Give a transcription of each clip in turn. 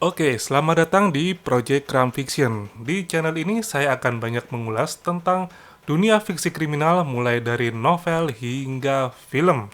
Oke, selamat datang di Project Crime Fiction. Di channel ini saya akan banyak mengulas tentang dunia fiksi kriminal mulai dari novel hingga film.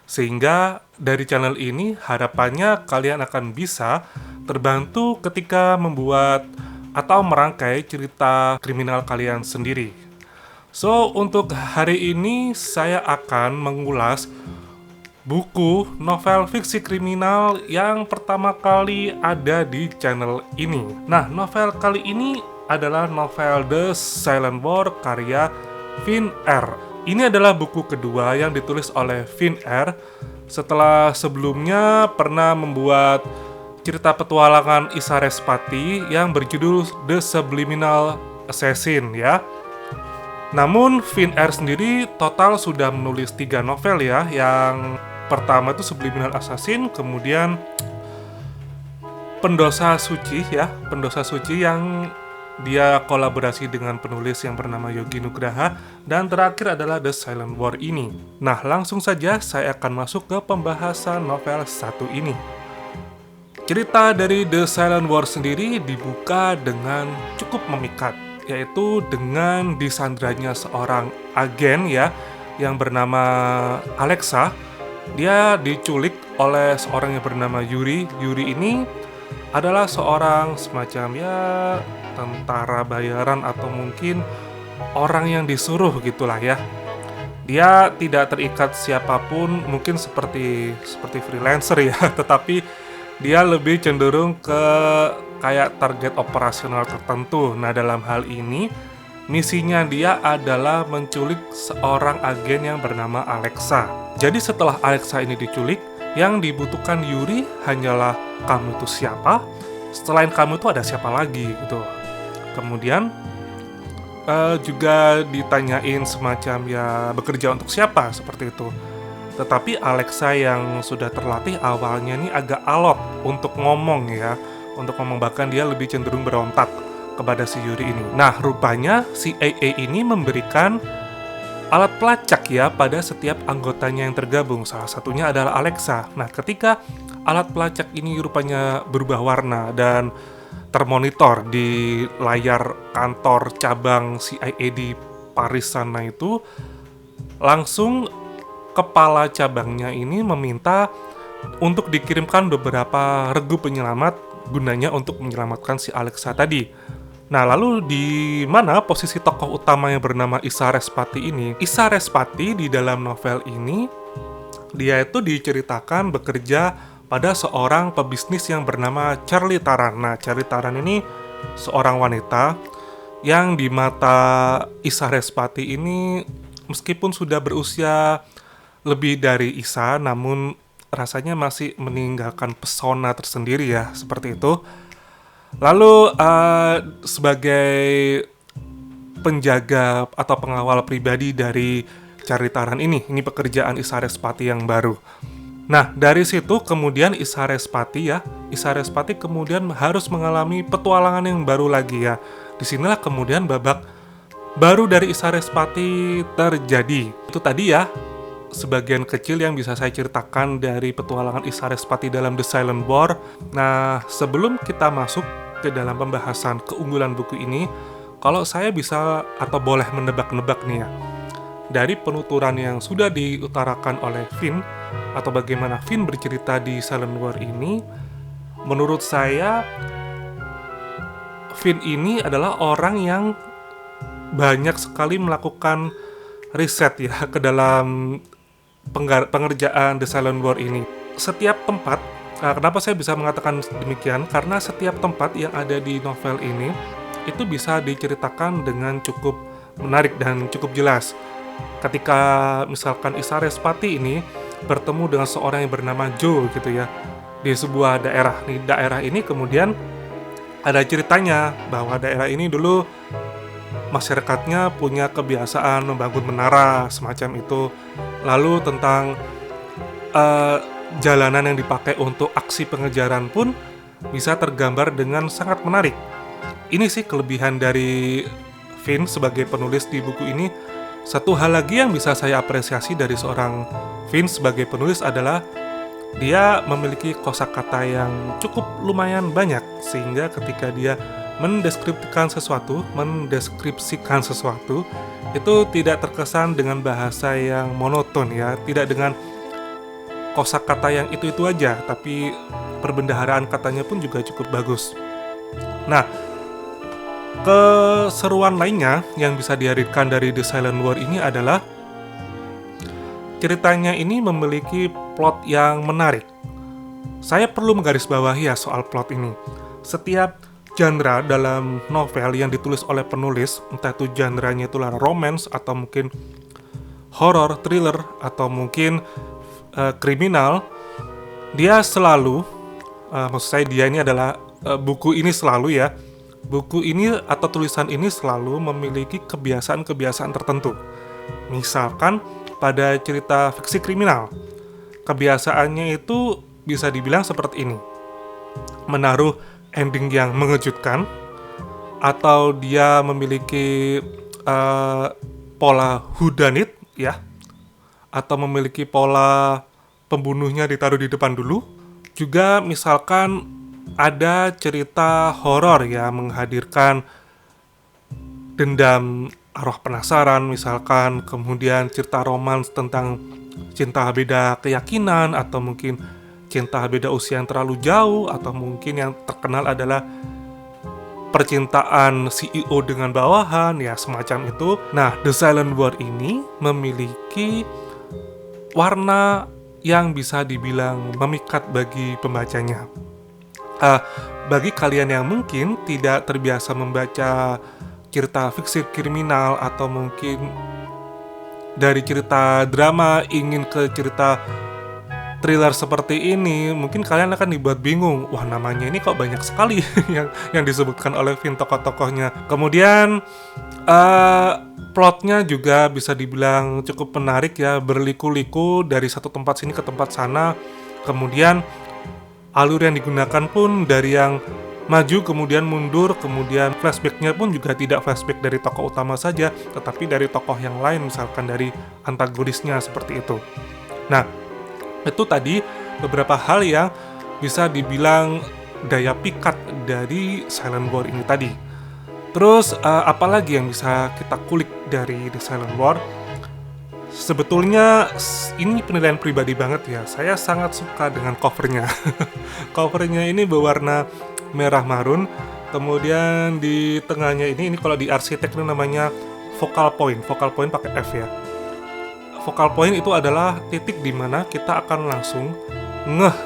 Sehingga dari channel ini harapannya kalian akan bisa terbantu ketika membuat atau merangkai cerita kriminal kalian sendiri. So, untuk hari ini saya akan mengulas buku novel fiksi kriminal yang pertama kali ada di channel ini. Nah, novel kali ini adalah novel The Silent War karya Finn R. Ini adalah buku kedua yang ditulis oleh Finn R setelah sebelumnya pernah membuat cerita petualangan Issa Respati yang berjudul The Subliminal Assassin ya. Namun Finn R sendiri total sudah menulis 3 novel ya. Yang pertama itu Subliminal Assassin, kemudian Pendosa Suci ya, Pendosa Suci yang dia kolaborasi dengan penulis yang bernama Yogi Nugraha, dan terakhir adalah The Silent War ini. Nah, langsung saja saya akan masuk ke pembahasan novel satu ini. Cerita dari The Silent War sendiri dibuka dengan cukup memikat, yaitu dengan disandranya seorang agen ya yang bernama Alexa. Dia diculik oleh seorang yang bernama Yuri. Yuri ini adalah seorang semacam ya tentara bayaran atau mungkin orang yang disuruh gitulah ya. Dia tidak terikat siapapun, mungkin seperti freelancer ya, tetapi dia lebih cenderung ke kayak target operasional tertentu. Nah, dalam hal ini misinya dia adalah menculik seorang agen yang bernama Alexa. Jadi setelah Alexa ini diculik, yang dibutuhkan Yuri hanyalah kamu itu siapa? Selain kamu itu ada siapa lagi gitu. Kemudian juga ditanyain semacam ya bekerja untuk siapa seperti itu. Tetapi Alexa yang sudah terlatih awalnya nih agak alot untuk ngomong ya, untuk ngomong, bahkan dia lebih cenderung berontak kepada si Yuri ini. Nah, rupanya si AA ini memberikan alat pelacak ya pada setiap anggotanya yang tergabung. Salah satunya adalah Alexa. Nah, ketika alat pelacak ini rupanya berubah warna dan termonitor di layar kantor cabang CIA di Paris sana itu, langsung kepala cabangnya ini meminta untuk dikirimkan beberapa regu penyelamat gunanya untuk menyelamatkan si Alexa tadi. Nah, lalu di mana posisi tokoh utama yang bernama Issa Respati ini? Issa Respati di dalam novel ini, dia itu diceritakan bekerja pada seorang pebisnis yang bernama Charlie Taran. Nah, Charlie Taran ini seorang wanita yang di mata Issa Respati ini meskipun sudah berusia lebih dari Issa, namun rasanya masih meninggalkan pesona tersendiri ya, seperti itu. Lalu sebagai penjaga atau pengawal pribadi dari Charlie Taran ini pekerjaan Issa Respati yang baru. Nah, dari situ kemudian Issa Respati kemudian harus mengalami petualangan yang baru lagi ya. Disinilah kemudian babak baru dari Issa Respati terjadi. Itu tadi ya sebagian kecil yang bisa saya ceritakan dari petualangan Issa Respati dalam The Silent War. Nah, sebelum kita masuk ke dalam pembahasan keunggulan buku ini, kalau saya bisa atau boleh menebak-nebak nih ya, dari penuturan yang sudah diutarakan oleh Finn atau bagaimana Finn bercerita di Silent War ini, menurut saya Finn ini adalah orang yang banyak sekali melakukan riset ya ke dalam pengerjaan The Silent War ini. Setiap tempat, kenapa saya bisa mengatakan demikian? Karena setiap tempat yang ada di novel ini itu bisa diceritakan dengan cukup menarik dan cukup jelas. Ketika misalkan Issa Respati ini bertemu dengan seorang yang bernama Joe gitu ya di sebuah daerah. Nih, daerah ini kemudian ada ceritanya bahwa daerah ini dulu masyarakatnya punya kebiasaan membangun menara semacam itu. Lalu tentang jalanan yang dipakai untuk aksi pengejaran pun bisa tergambar dengan sangat menarik. Ini sih kelebihan dari Finn sebagai penulis di buku ini. Satu hal lagi yang bisa saya apresiasi dari seorang Finn sebagai penulis adalah dia memiliki kosakata yang cukup lumayan banyak, sehingga ketika dia mendeskripsikan sesuatu itu tidak terkesan dengan bahasa yang monoton ya, tidak dengan kosakata yang itu aja, tapi perbendaharaan katanya pun juga cukup bagus. Nah, keseruan lainnya yang bisa dihadirkan dari The Silent War ini adalah ceritanya ini memiliki plot yang menarik. Saya perlu menggarisbawahi ya soal plot ini. Setiap genre dalam novel yang ditulis oleh penulis, entah itu genre-nya itulah romance atau mungkin horror, thriller, atau mungkin kriminal, dia selalu, maksud saya dia ini adalah buku ini selalu ya, buku ini atau tulisan ini selalu memiliki kebiasaan-kebiasaan tertentu. Misalkan pada cerita fiksi kriminal, kebiasaannya itu bisa dibilang seperti ini: menaruh ending yang mengejutkan, atau dia memiliki pola whodunit ya, atau memiliki pola pembunuhnya ditaruh di depan dulu. Juga misalkan ada cerita horor ya, menghadirkan dendam arwah penasaran misalkan, kemudian cerita romans tentang cinta beda keyakinan, atau mungkin cinta beda usia yang terlalu jauh, atau mungkin yang terkenal adalah percintaan CEO dengan bawahan ya, semacam itu. Nah, The Silent War ini memiliki warna yang bisa dibilang memikat bagi pembacanya. Bagi kalian yang mungkin tidak terbiasa membaca cerita fiksi kriminal, atau mungkin dari cerita drama ingin ke cerita thriller seperti ini, mungkin kalian akan dibuat bingung. Wah, namanya ini kok banyak sekali yang disebutkan oleh Vin tokoh-tokohnya. Kemudian plotnya juga bisa dibilang cukup menarik ya, berliku-liku dari satu tempat sini ke tempat sana. Kemudian alur yang digunakan pun dari yang maju kemudian mundur, kemudian flashbacknya pun juga tidak flashback dari tokoh utama saja, tetapi dari tokoh yang lain, misalkan dari antagonisnya, seperti itu. Nah, itu tadi beberapa hal yang bisa dibilang daya pikat dari Silent War ini tadi. Terus apalagi yang bisa kita kulik dari The Silent War? Sebetulnya ini penilaian pribadi banget ya. Saya sangat suka dengan covernya. Covernya ini berwarna merah marun. Kemudian di tengahnya ini kalau di arsitek itu namanya focal point. Focal point pakai F ya. Focal point itu adalah titik di mana kita akan langsung ngeh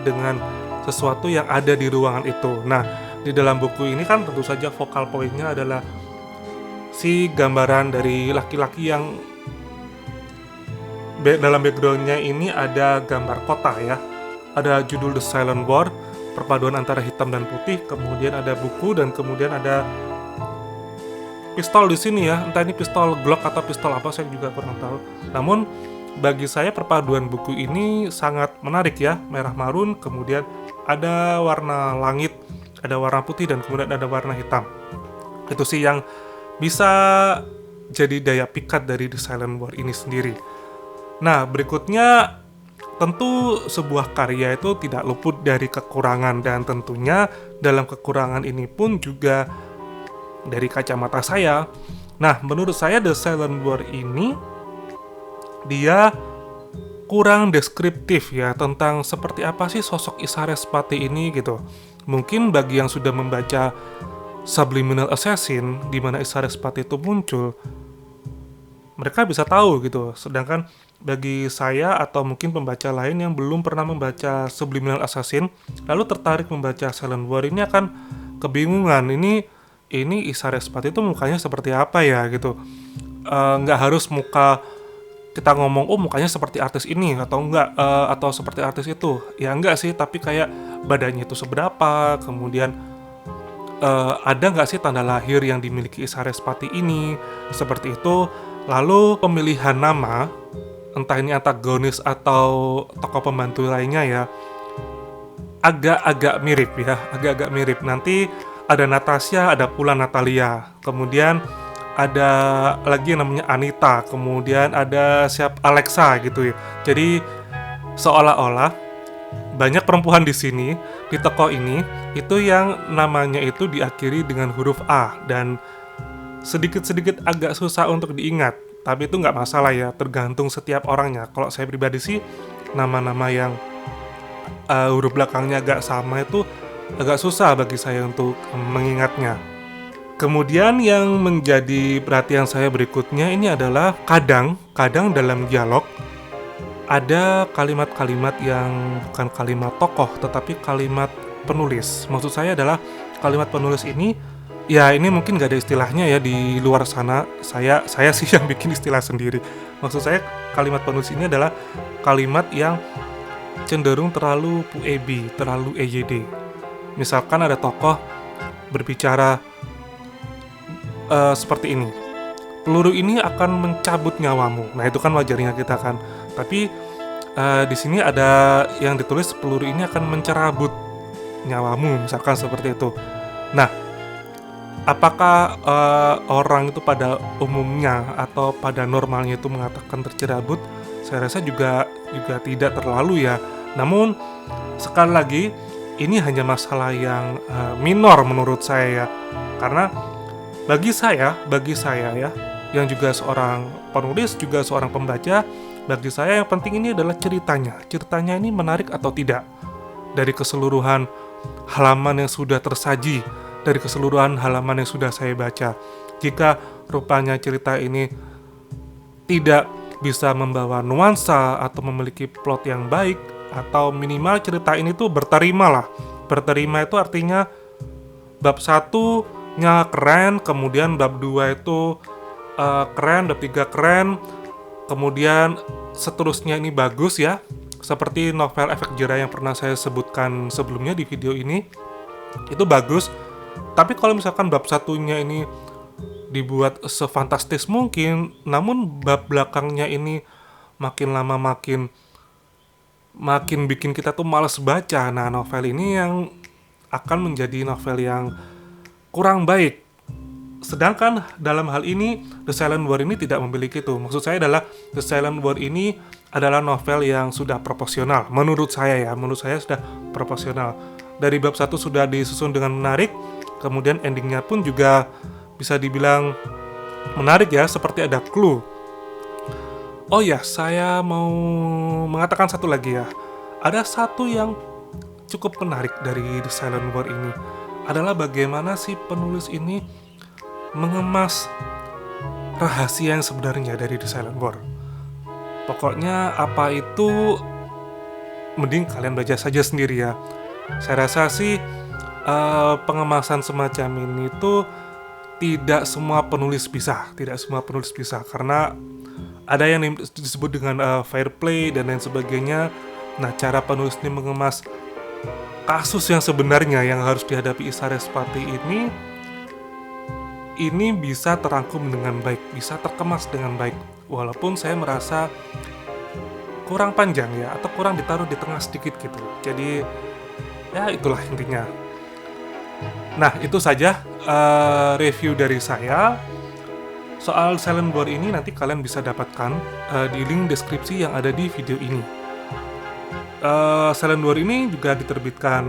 dengan sesuatu yang ada di ruangan itu. Nah, di dalam buku ini kan tentu saja focal point-nya adalah si gambaran dari laki-laki yang dalam background-nya ini ada gambar kota ya. Ada judul The Silent War, perpaduan antara hitam dan putih, kemudian ada buku, dan kemudian ada pistol di sini ya. Entah ini pistol Glock atau pistol apa, saya juga kurang tahu. Namun bagi saya perpaduan buku ini sangat menarik ya. Merah marun, kemudian ada warna langit, ada warna putih, dan kemudian ada warna hitam. Itu sih yang bisa jadi daya pikat dari The Silent War ini sendiri. Nah, berikutnya tentu sebuah karya itu tidak luput dari kekurangan, dan tentunya dalam kekurangan ini pun juga dari kacamata saya. Nah, menurut saya The Silent War ini dia kurang deskriptif ya tentang seperti apa sih sosok Isha Respati ini gitu. Mungkin bagi yang sudah membaca Subliminal Assassin di mana Isha Respati itu muncul, mereka bisa tahu gitu. Sedangkan bagi saya atau mungkin pembaca lain yang belum pernah membaca Subliminal Assassin lalu tertarik membaca Silent War, ini akan kebingungan. Ini Isha Respati itu mukanya seperti apa ya gitu. Nggak harus muka kita ngomong mukanya seperti artis ini atau enggak, atau seperti artis itu. Ya enggak sih, tapi kayak badannya itu seberapa, kemudian ada nggak sih tanda lahir yang dimiliki Isha Respati ini, seperti itu. Lalu pemilihan nama, entah ini antagonis atau tokoh pembantu lainnya ya, agak-agak mirip. Nanti ada Natasha, ada pula Natalia, kemudian ada lagi yang namanya Anita, kemudian ada Alexa gitu ya. Jadi seolah-olah banyak perempuan di sini, di toko ini, itu yang namanya itu diakhiri dengan huruf A, dan sedikit-sedikit agak susah untuk diingat. Tapi itu nggak masalah ya, tergantung setiap orangnya. Kalau saya pribadi sih, nama-nama yang huruf belakangnya agak sama itu agak susah bagi saya untuk mengingatnya. Kemudian yang menjadi perhatian saya berikutnya ini adalah kadang dalam dialog ada kalimat-kalimat yang bukan kalimat tokoh, tetapi kalimat penulis. Maksud saya adalah kalimat penulis ini, ya ini mungkin gak ada istilahnya ya di luar sana. Saya sih yang bikin istilah sendiri. Maksud saya kalimat penulis ini adalah kalimat yang cenderung terlalu puebi, terlalu EYD. Misalkan ada tokoh berbicara seperti ini. Peluru ini akan mencabut nyawamu. Nah itu kan wajarnya kita kan. Tapi di sini ada yang ditulis peluru ini akan mencerabut nyawamu, misalkan seperti itu. Nah, apakah orang itu pada umumnya atau pada normalnya itu mengatakan tercerabut? Saya rasa juga tidak terlalu ya. Namun sekali lagi ini hanya masalah yang minor menurut saya ya. Karena bagi saya ya, yang juga seorang penulis, juga seorang pembaca, bagi saya yang penting ini adalah ceritanya. Ceritanya ini menarik atau tidak. Dari keseluruhan halaman yang sudah tersaji, dari keseluruhan halaman yang sudah saya baca. Jika rupanya cerita ini tidak bisa membawa nuansa atau memiliki plot yang baik, atau minimal cerita ini tuh berterima lah. Berterima itu artinya bab 1-nya keren, kemudian bab 2 itu keren, bab 3 keren, kemudian seterusnya ini bagus ya, seperti novel Efek Jerah yang pernah saya sebutkan sebelumnya di video ini, itu bagus. Tapi kalau misalkan bab 1-nya ini dibuat sefantastis mungkin, namun bab belakangnya ini makin lama makin bikin kita tuh malas baca. Nah, novel ini yang akan menjadi novel yang kurang baik. Sedangkan dalam hal ini The Silent War ini tidak memiliki itu. Maksud saya adalah The Silent War ini adalah novel yang sudah proporsional. Menurut saya sudah proporsional. Dari bab 1 sudah disusun dengan menarik, kemudian endingnya pun juga bisa dibilang menarik ya, seperti ada clue. Oh ya, saya mau mengatakan satu lagi ya. Ada satu yang cukup menarik dari The Silent War ini adalah bagaimana si penulis ini mengemas rahasia yang sebenarnya dari The Silent War. Pokoknya apa itu mending kalian baca saja sendiri ya. Saya rasa sih pengemasan semacam ini tuh tidak semua penulis bisa, karena ada yang disebut dengan fair play dan lain sebagainya. Nah, cara penulis ini mengemas kasus yang sebenarnya yang harus dihadapi Issa Respati ini bisa terangkum dengan baik, bisa terkemas dengan baik. Walaupun saya merasa kurang panjang ya, atau kurang ditaruh di tengah sedikit gitu. Jadi ya itulah intinya. Nah, itu saja review dari saya. Soal Silent War ini nanti kalian bisa dapatkan di link deskripsi yang ada di video ini. Silent War ini juga diterbitkan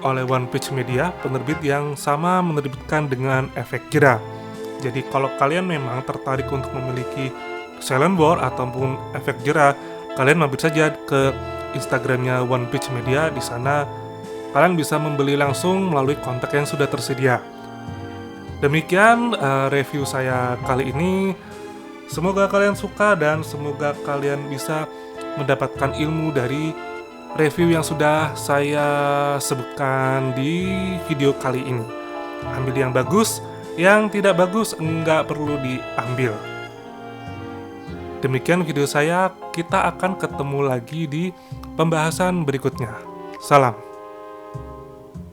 oleh One Page Media, penerbit yang sama menerbitkan dengan Efek Jerah. Jadi kalau kalian memang tertarik untuk memiliki Silent War ataupun Efek Jerah, kalian mampir saja ke Instagramnya One Page Media. Di sana kalian bisa membeli langsung melalui kontak yang sudah tersedia. Demikian review saya kali ini. Semoga kalian suka dan semoga kalian bisa mendapatkan ilmu dari review yang sudah saya sebutkan di video kali ini. Ambil yang bagus, yang tidak bagus nggak perlu diambil. Demikian video saya, kita akan ketemu lagi di pembahasan berikutnya. Salam.